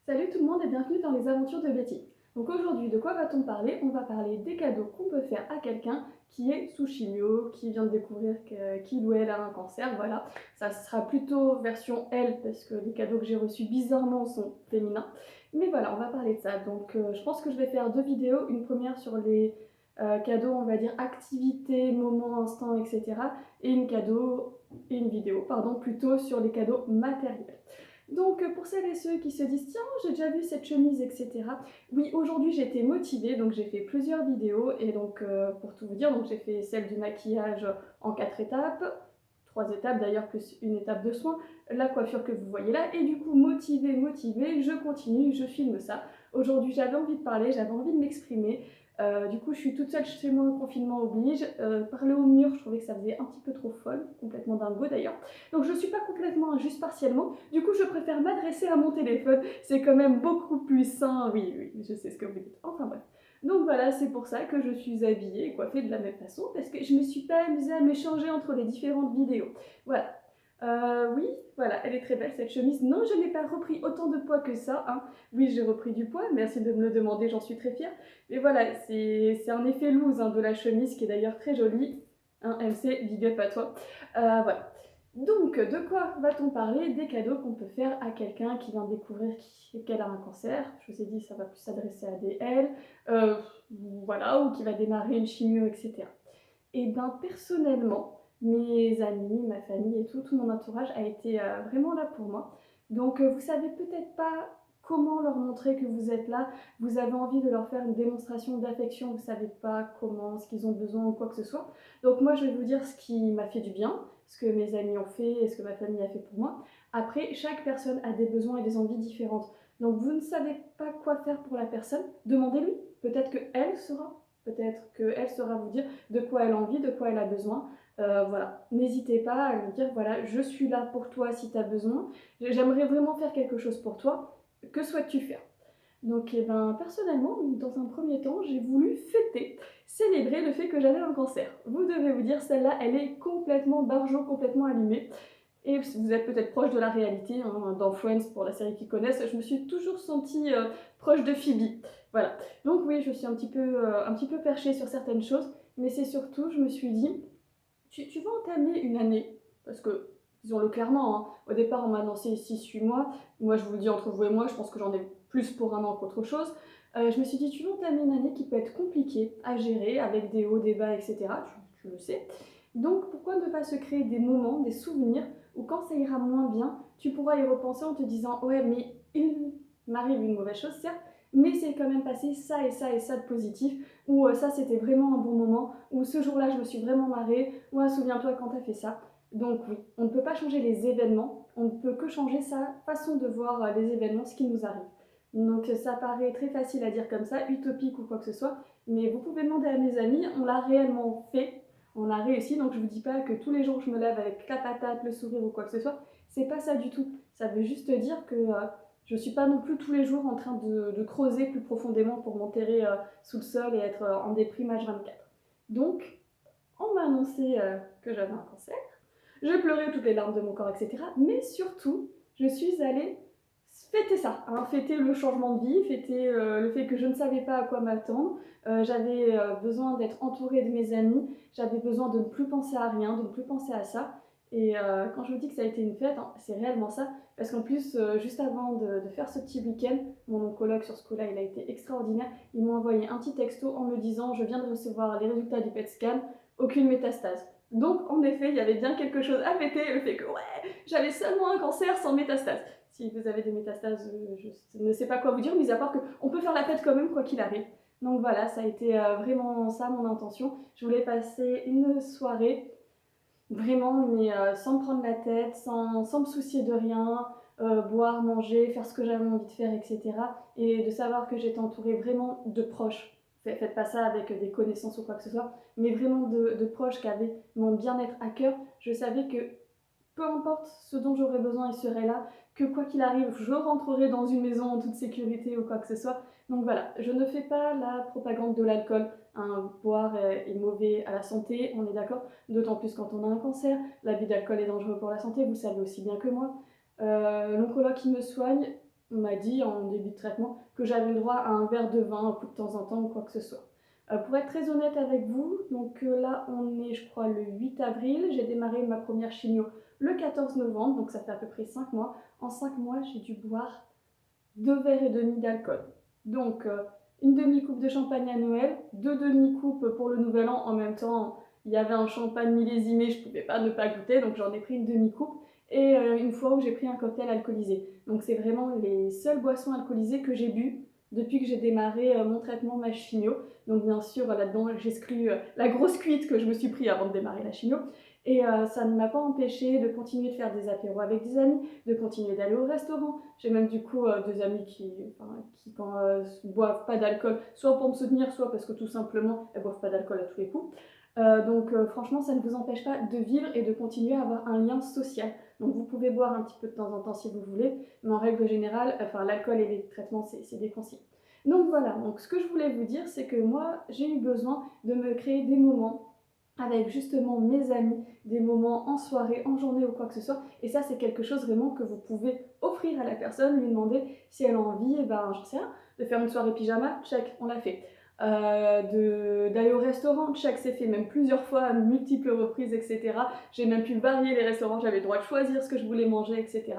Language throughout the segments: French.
Salut tout le monde et bienvenue dans les aventures de Betty. Donc aujourd'hui, de quoi va-t-on parler? On va parler des cadeaux qu'on peut faire à quelqu'un qui est sous chimio, qui vient de découvrir qu'il ou elle a un cancer, voilà. Ça sera plutôt version elle, parce que les cadeaux que j'ai reçus bizarrement sont féminins. Mais voilà, on va parler de ça. Donc je pense que je vais faire deux vidéos, une première sur les cadeaux, on va dire activités, moments, instants, etc. Et une vidéo, pardon, plutôt sur les cadeaux matériels. Donc pour celles et ceux qui se disent tiens j'ai déjà vu cette chemise etc. Oui aujourd'hui j'ai été motivée donc j'ai fait plusieurs vidéos et donc pour tout vous dire donc j'ai fait celle du maquillage en 4 étapes, 3 étapes d'ailleurs plus une étape de soin, la coiffure que vous voyez là et du coup motivée, je continue, je filme ça. Aujourd'hui j'avais envie de parler, j'avais envie de m'exprimer. Du coup, je suis toute seule chez moi, confinement oblige. Parler au mur, je trouvais que ça faisait un petit peu trop folle, complètement dingo d'ailleurs. Donc, je ne suis pas complètement injuste partiellement. Du coup, je préfère m'adresser à mon téléphone. C'est quand même beaucoup plus sain. Oui, oui, je sais ce que vous dites. Enfin bref. Donc voilà, c'est pour ça que je suis habillée et coiffée de la même façon, parce que je ne me suis pas amusée à m'échanger entre les différentes vidéos. Voilà. Oui, voilà, elle est très belle cette chemise. Non, je n'ai pas repris autant de poids que ça. Hein. Oui, j'ai repris du poids, merci de me le demander, j'en suis très fière. Mais voilà, c'est un effet loose hein, de la chemise qui est d'ailleurs très jolie. Hein, MC, big up à toi. Voilà. Donc, de quoi va-t-on parler? Des cadeaux qu'on peut faire à quelqu'un qui vient de découvrir qu'elle a un cancer. Je vous ai dit, ça va plus s'adresser à des elle, euh, voilà, ou qui va démarrer une chimio, etc. Et bien, personnellement, mes amis, ma famille et tout mon entourage a été vraiment là pour moi. Donc, vous savez peut-être pas comment leur montrer que vous êtes là. Vous avez envie de leur faire une démonstration d'affection, vous savez pas comment, ce qu'ils ont besoin ou quoi que ce soit. Donc, moi, je vais vous dire ce qui m'a fait du bien, ce que mes amis ont fait et ce que ma famille a fait pour moi. Après, chaque personne a des besoins et des envies différentes. Donc, vous ne savez pas quoi faire pour la personne, demandez-lui. Peut-être qu'elle saura. Peut-être qu'elle saura vous dire de quoi elle a envie, de quoi elle a besoin. Voilà, n'hésitez pas à lui dire voilà, je suis là pour toi si tu as besoin. J'aimerais vraiment faire quelque chose pour toi. Que souhaites-tu faire? Donc, eh ben, personnellement, dans un premier temps, j'ai voulu fêter, célébrer le fait que j'avais un cancer. Vous devez vous dire, celle-là, elle est complètement barjo, complètement allumée. Et vous êtes peut-être proche de la réalité, hein, dans Friends, pour la série qui connaissent, je me suis toujours sentie proche de Phoebe. Voilà. Donc oui, je suis un petit peu perchée sur certaines choses, mais c'est surtout, je me suis dit, tu vas entamer une année, parce que, disons-le clairement, hein, au départ on m'a annoncé 6-8 mois, moi je vous le dis entre vous et moi, je pense que j'en ai plus pour un an qu'autre chose. Je me suis dit, tu vas entamer une année qui peut être compliquée à gérer, avec des hauts, des bas, etc. Tu le sais. Donc pourquoi ne pas se créer des moments, des souvenirs, où quand ça ira moins bien, tu pourras y repenser en te disant, ouais mais il m'arrive une mauvaise chose certes, mais c'est quand même passé ça et ça et ça de positif, ou ça c'était vraiment un bon moment, ou ce jour-là je me suis vraiment marrée, ou ah, souviens-toi quand t'as fait ça. Donc oui, on ne peut pas changer les événements, on ne peut que changer sa façon de voir les événements, ce qui nous arrive. Donc ça paraît très facile à dire comme ça, utopique ou quoi que ce soit, mais vous pouvez demander à mes amis, on l'a réellement fait, on a réussi, donc je vous dis pas que tous les jours je me lève avec la patate, le sourire ou quoi que ce soit, c'est pas ça du tout. Ça veut juste dire que je suis pas non plus tous les jours en train de creuser plus profondément pour m'enterrer sous le sol et être en déprime H24. Donc, on m'a annoncé que j'avais un cancer, j'ai pleuré toutes les larmes de mon corps, etc. Mais surtout, je suis allée fêter ça, hein, fêter le changement de vie, fêter le fait que je ne savais pas à quoi m'attendre. J'avais besoin d'être entourée de mes amis, j'avais besoin de ne plus penser à rien, de ne plus penser à ça. Et quand je vous dis que ça a été une fête, hein, c'est réellement ça. Parce qu'en plus, juste avant de faire ce petit week-end, mon oncologue sur ce coup-là, il a été extraordinaire. Il m'a envoyé un petit texto en me disant je viens de recevoir les résultats du PET scan, aucune métastase. Donc, en effet, il y avait bien quelque chose à fêter, le fait que ouais, j'avais seulement un cancer sans métastase. Si vous avez des métastases, je ne sais pas quoi vous dire, mis à part qu'on peut faire la fête quand même, quoi qu'il arrive. Donc voilà, ça a été vraiment ça mon intention. Je voulais passer une soirée vraiment, mais sans me prendre la tête, sans me soucier de rien, boire, manger, faire ce que j'avais envie de faire, etc. Et de savoir que j'étais entourée vraiment de proches. Faites pas ça avec des connaissances ou quoi que ce soit, mais vraiment de proches qui avaient mon bien-être à cœur. Je savais que peu importe ce dont j'aurais besoin, il serait là, que quoi qu'il arrive, je rentrerai dans une maison en toute sécurité ou quoi que ce soit. Donc voilà, je ne fais pas la propagande de l'alcool. Hein, boire est mauvais à la santé, on est d'accord, d'autant plus quand on a un cancer. L'abus d'alcool est dangereux pour la santé, vous le savez aussi bien que moi. L'oncologue qui me soigne, on m'a dit en début de traitement que j'avais le droit à un verre de vin un coup de temps en temps ou quoi que ce soit. Pour être très honnête avec vous, donc là on est je crois le 8 avril, j'ai démarré ma première chimio le 14 novembre, donc ça fait à peu près 5 mois. En 5 mois j'ai dû boire 2 verres et demi d'alcool. Donc une demi-coupe de champagne à Noël, 2 demi-coupes pour le nouvel an. En même temps, il y avait un champagne millésimé, je ne pouvais pas ne pas goûter, donc j'en ai pris une demi-coupe. Et une fois où j'ai pris un cocktail alcoolisé. Donc c'est vraiment les seules boissons alcoolisées que j'ai bu depuis que j'ai démarré mon traitement, ma chimio. Donc bien sûr, là-dedans, j'exclus la grosse cuite que je me suis pris avant de démarrer la chimio. Et ça ne m'a pas empêché de continuer de faire des apéros avec des amis, de continuer d'aller au restaurant. J'ai même du coup des amis qui quand boivent pas d'alcool, soit pour me soutenir, soit parce que tout simplement elles boivent pas d'alcool à tous les coups. Donc franchement, ça ne vous empêche pas de vivre et de continuer à avoir un lien social. Donc vous pouvez boire un petit peu de temps en temps si vous voulez, mais en règle générale, l'alcool et les traitements, c'est déconseillé. Donc voilà, donc ce que je voulais vous dire, c'est que moi, j'ai eu besoin de me créer des moments avec justement mes amis, des moments en soirée, en journée ou quoi que ce soit. Et ça, c'est quelque chose vraiment que vous pouvez offrir à la personne, lui demander si elle a envie, et ben, j'en sais rien, de faire une soirée pyjama, check, on l'a fait. D'aller au restaurant, check, c'est fait, même plusieurs fois, à multiples reprises, etc. J'ai même pu varier les restaurants, j'avais le droit de choisir ce que je voulais manger, etc.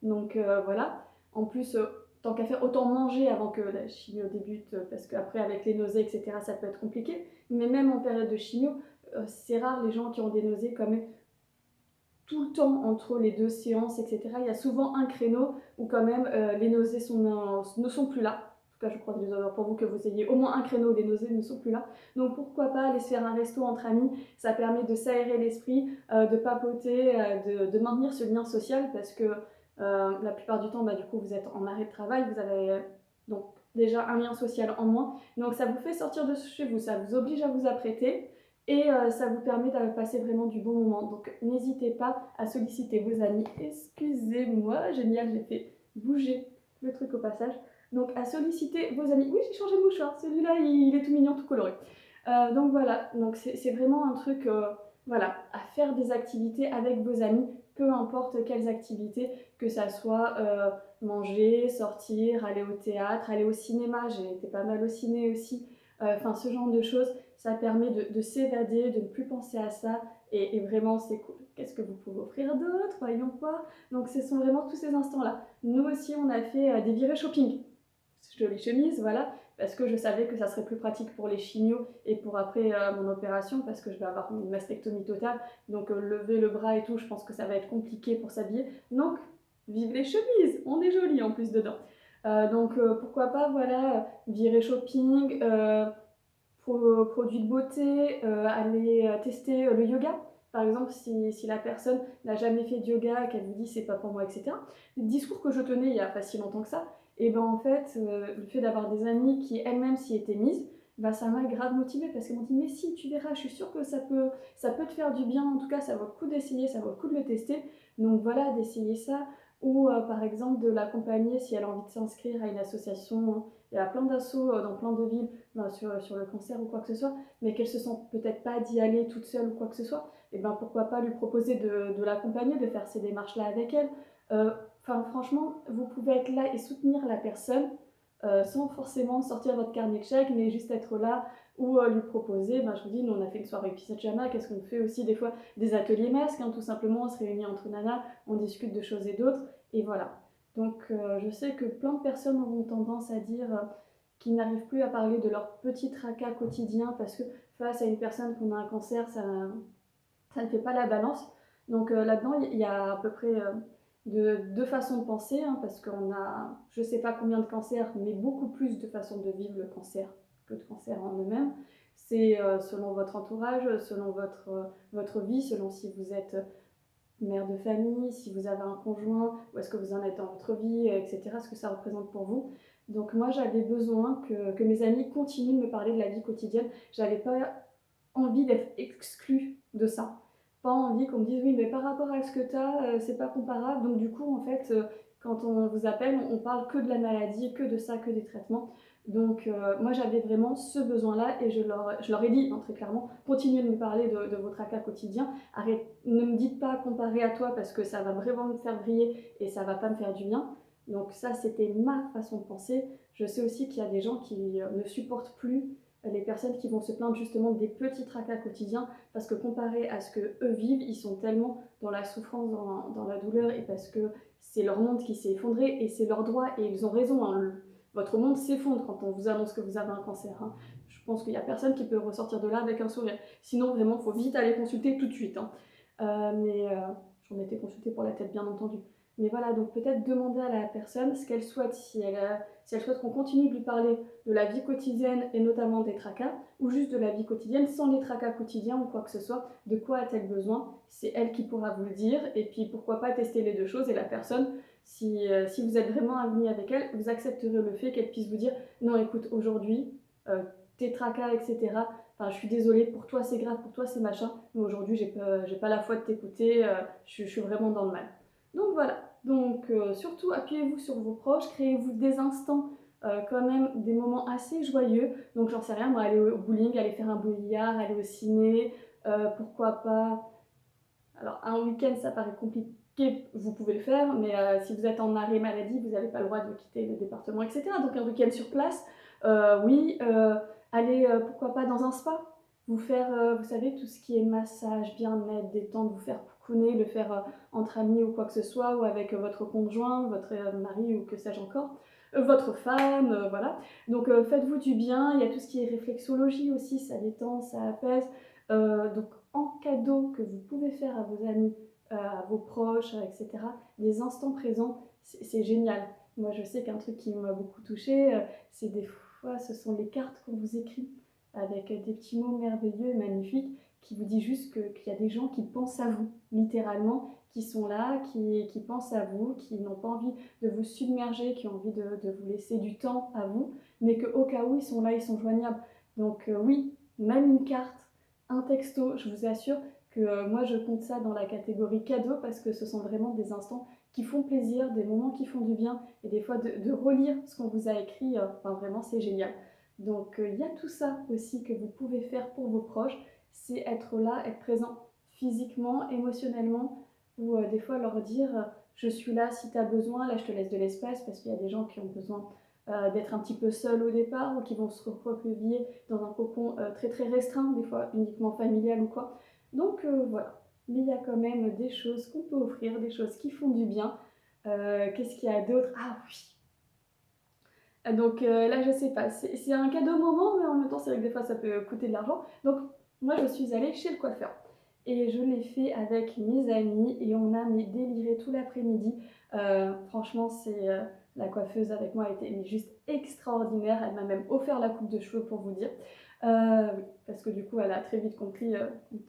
Donc voilà. En plus, tant qu'à faire, autant manger avant que la chimio débute, parce qu'après, avec les nausées, etc., ça peut être compliqué. Mais même en période de chimio, c'est rare les gens qui ont des nausées quand même tout le temps entre les deux séances, etc. Il y a souvent un créneau où quand même les nausées ne sont plus là. En tout cas, je crois que pour vous que vous ayez au moins un créneau où les nausées ne sont plus là. Donc pourquoi pas aller se faire un resto entre amis, ça permet de s'aérer l'esprit, de papoter, de maintenir ce lien social parce que la plupart du temps, du coup, vous êtes en arrêt de travail, vous avez donc déjà un lien social en moins. Donc ça vous fait sortir de chez vous, ça vous oblige à vous apprêter. Et ça vous permet de passer vraiment du bon moment. Donc n'hésitez pas à solliciter vos amis. Excusez-moi, génial, j'ai fait bouger le truc au passage. Donc à solliciter vos amis. Oui, j'ai changé de mouchoir, celui-là il est tout mignon, tout coloré. Donc voilà, donc c'est vraiment un truc voilà, à faire des activités avec vos amis, peu importe quelles activités, que ça soit manger, sortir, aller au théâtre, aller au cinéma. J'ai été pas mal au ciné aussi. Enfin, ce genre de choses, ça permet de s'évader, de ne plus penser à ça. Et vraiment, c'est cool. Qu'est-ce que vous pouvez offrir d'autre? Voyons quoi. Donc, ce sont vraiment tous ces instants-là. Nous aussi, on a fait des virées shopping. Jolie chemise, voilà. Parce que je savais que ça serait plus pratique pour les chimios et pour après mon opération, parce que je vais avoir une mastectomie totale. Donc, lever le bras et tout, je pense que ça va être compliqué pour s'habiller. Donc, vive les chemises! On est joli en plus dedans. Donc pourquoi pas, voilà, virer shopping, produits de beauté, aller tester le yoga. Par exemple, si la personne n'a jamais fait de yoga, qu'elle vous dit c'est pas pour moi, etc. Le discours que je tenais il y a pas si longtemps que ça, et ben en fait, le fait d'avoir des amies qui elles-mêmes s'y étaient mises, bah, ça m'a grave motivée parce qu'elles m'ont dit mais si, tu verras, je suis sûre que ça peut te faire du bien, en tout cas ça vaut le coup d'essayer, ça vaut le coup de le tester. Donc voilà, d'essayer ça, ou par exemple de l'accompagner si elle a envie de s'inscrire à une association. Il y a plein d'assauts dans plein de villes sur le cancer ou quoi que ce soit, mais qu'elle se sent peut-être pas d'y aller toute seule ou quoi que ce soit, et ben pourquoi pas lui proposer de l'accompagner, de faire ces démarches-là avec elle. Enfin franchement, vous pouvez être là et soutenir la personne sans forcément sortir votre carnet de chèques, mais juste être là ou lui proposer, je vous dis, nous on a fait une soirée pyjama, qu'est-ce qu'on fait aussi des fois des ateliers masques, tout simplement, on se réunit entre nanas, on discute de choses et d'autres, et voilà. Donc je sais que plein de personnes auront tendance à dire qu'ils n'arrivent plus à parler de leur petit tracas quotidien parce que face à une personne qui a un cancer, ça ne fait pas la balance. Donc là-dedans, il y a à peu près deux façons de penser, parce qu'on a, je ne sais pas combien de cancers, mais beaucoup plus de façons de vivre le cancer que de cancer en eux-mêmes. C'est selon votre entourage, selon votre vie, selon si vous êtes mère de famille, si vous avez un conjoint, où est-ce que vous en êtes dans votre vie, etc., ce que ça représente pour vous. Donc moi, j'avais besoin que mes amis continuent de me parler de la vie quotidienne. J'avais pas envie d'être exclue de ça. Pas envie qu'on me dise oui, mais par rapport à ce que tu as, c'est pas comparable. Donc du coup, en fait, quand on vous appelle, on parle que de la maladie, que de ça, que des traitements. Donc moi j'avais vraiment ce besoin-là et je leur ai dit très clairement, continuez de me parler de vos tracas quotidiens, ne me dites pas comparer à toi parce que ça va vraiment me faire briller et ça va pas me faire du bien. Donc ça, c'était ma façon de penser. Je sais aussi qu'il y a des gens qui ne supportent plus les personnes qui vont se plaindre justement des petits tracas quotidiens, parce que comparé à ce que eux vivent, ils sont tellement dans la souffrance, dans la douleur, et parce que c'est leur monde qui s'est effondré, et c'est leur droit, et ils ont raison. Hein. Votre monde s'effondre quand on vous annonce que vous avez un cancer. Hein. Je pense qu'il n'y a personne qui peut ressortir de là avec un sourire. Sinon, vraiment, il faut vite aller consulter tout de suite. Hein. J'en étais consultée pour la tête, bien entendu. Mais voilà, donc peut-être demander à la personne ce qu'elle souhaite, si elle souhaite qu'on continue de lui parler de la vie quotidienne et notamment des tracas, ou juste de la vie quotidienne sans les tracas quotidiens ou quoi que ce soit, de quoi a-t-elle besoin, c'est elle qui pourra vous le dire, et puis pourquoi pas tester les deux choses, et la personne, si vous êtes vraiment amis avec elle, vous accepterez le fait qu'elle puisse vous dire « Non, écoute, aujourd'hui, tes tracas, etc., enfin, je suis désolée, pour toi c'est grave, pour toi c'est machin, mais aujourd'hui j'ai pas la foi de t'écouter, je suis vraiment dans le mal. » Donc voilà. Donc surtout appuyez-vous sur vos proches, créez-vous des instants, quand même des moments assez joyeux. Donc j'en sais rien, moi aller au bowling, aller faire un billard, aller au ciné, pourquoi pas. Alors un week-end ça paraît compliqué, vous pouvez le faire, mais si vous êtes en arrêt maladie, vous n'avez pas le droit de quitter le département, etc. Donc un week-end sur place, oui, aller pourquoi pas dans un spa, vous faire, vous savez, tout ce qui est massage, bien-être, détente, vous faire coucouner, le faire entre amis ou quoi que ce soit, ou avec votre conjoint, votre mari ou que sais-je encore, votre femme, voilà. Donc faites-vous du bien, il y a tout ce qui est réflexologie aussi, ça détend, ça apaise. Donc en cadeau que vous pouvez faire à vos amis, à vos proches, etc., des instants présents, c'est génial. Moi je sais qu'un truc qui m'a beaucoup touchée, c'est des fois ce sont les cartes qu'on vous écrit avec des petits mots merveilleux et magnifiques qui vous disent juste qu'il y a des gens qui pensent à vous, littéralement, qui sont là, qui pensent à vous, qui n'ont pas envie de vous submerger, qui ont envie de vous laisser du temps à vous, mais qu'au cas où ils sont là, ils sont joignables. Donc oui, même une carte, un texto, je vous assure que moi je compte ça dans la catégorie cadeau parce que ce sont vraiment des instants qui font plaisir, des moments qui font du bien, et des fois de relire ce qu'on vous a écrit, enfin vraiment c'est génial. Donc il y a tout ça aussi que vous pouvez faire pour vos proches, c'est être là, être présent physiquement, émotionnellement, ou des fois leur dire je suis là si tu as besoin, là je te laisse de l'espace, parce qu'il y a des gens qui ont besoin d'être un petit peu seuls au départ, ou qui vont se recroqueviller dans un cocon très très restreint, des fois uniquement familial ou quoi. Donc voilà, mais il y a quand même des choses qu'on peut offrir, des choses qui font du bien. Qu'est-ce qu'il y a d'autre? Ah oui. Donc là, je sais pas, c'est un cadeau moment, mais en même temps, c'est vrai que des fois, ça peut coûter de l'argent. Donc moi, je suis allée chez le coiffeur. Et je l'ai fait avec mes amis, et on a déliré tout l'après-midi. Franchement, la coiffeuse avec moi a été juste extraordinaire. Elle m'a même offert la coupe de cheveux pour vous dire. Parce que du coup, elle a très vite compris,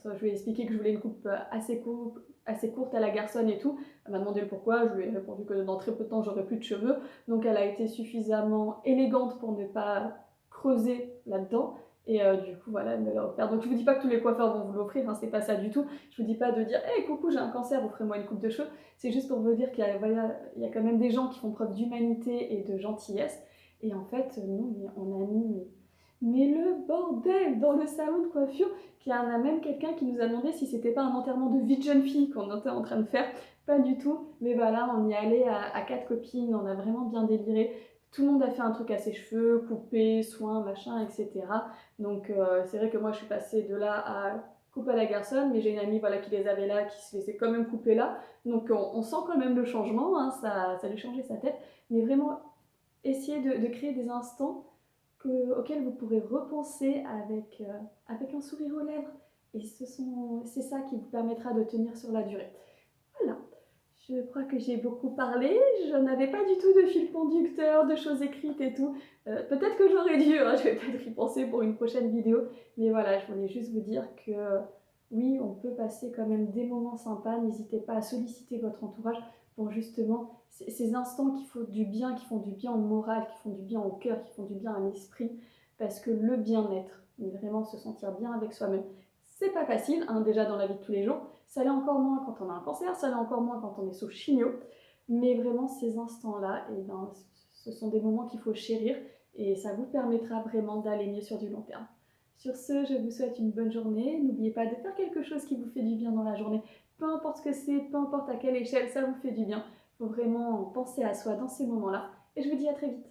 quand je lui ai expliqué que je voulais une coupe assez courte à la garçonne et tout. Elle m'a demandé le pourquoi, je lui ai répondu que dans très peu de temps, j'aurais plus de cheveux. Donc elle a été suffisamment élégante pour ne pas creuser là-dedans. Et du coup, voilà, elle me l'a offert. Donc je vous dis pas que tous les coiffeurs vont vous l'offrir, hein, c'est pas ça du tout. Je vous dis pas de dire hey, coucou, j'ai un cancer, offrez-moi une coupe de cheveux. C'est juste pour vous dire qu'il y a, voilà, il y a quand même des gens qui font preuve d'humanité et de gentillesse. Et en fait, nous, on a mis mais le bordel dans le salon de coiffure, qu'il y en a même quelqu'un qui nous a demandé si c'était pas un enterrement de vie de jeune fille qu'on était en train de faire. Pas du tout, mais voilà, on y allait à 4 copines, on a vraiment bien déliré. Tout le monde a fait un truc à ses cheveux, coupé, soin, machin, etc. Donc c'est vrai que moi je suis passée de là à couper à la garçonne, mais j'ai une amie voilà, qui les avait là, qui se laissait quand même couper là. Donc on sent quand même le changement, hein, ça lui changeait sa tête. Mais vraiment, essayer de créer des instants auxquels vous pourrez repenser avec un sourire aux lèvres. Et c'est ça qui vous permettra de tenir sur la durée. Voilà. Je crois que j'ai beaucoup parlé, je n'avais pas du tout de fil conducteur, de choses écrites et tout. Peut-être que j'aurais dû, hein, je vais peut-être y penser pour une prochaine vidéo. Mais voilà, je voulais juste vous dire que oui, on peut passer quand même des moments sympas. N'hésitez pas à solliciter votre entourage pour justement ces instants qui font du bien au moral, qui font du bien au cœur, qui font du bien à l'esprit. Parce que le bien-être, vraiment se sentir bien avec soi-même, c'est pas facile, hein, déjà dans la vie de tous les jours. Ça l'est encore moins quand on a un cancer, ça l'est encore moins quand on est sous chimio. Mais vraiment, ces instants-là, eh ben, ce sont des moments qu'il faut chérir et ça vous permettra vraiment d'aller mieux sur du long terme. Sur ce, je vous souhaite une bonne journée. N'oubliez pas de faire quelque chose qui vous fait du bien dans la journée. Peu importe ce que c'est, peu importe à quelle échelle, ça vous fait du bien. faut vraiment penser à soi dans ces moments-là. Et je vous dis à très vite.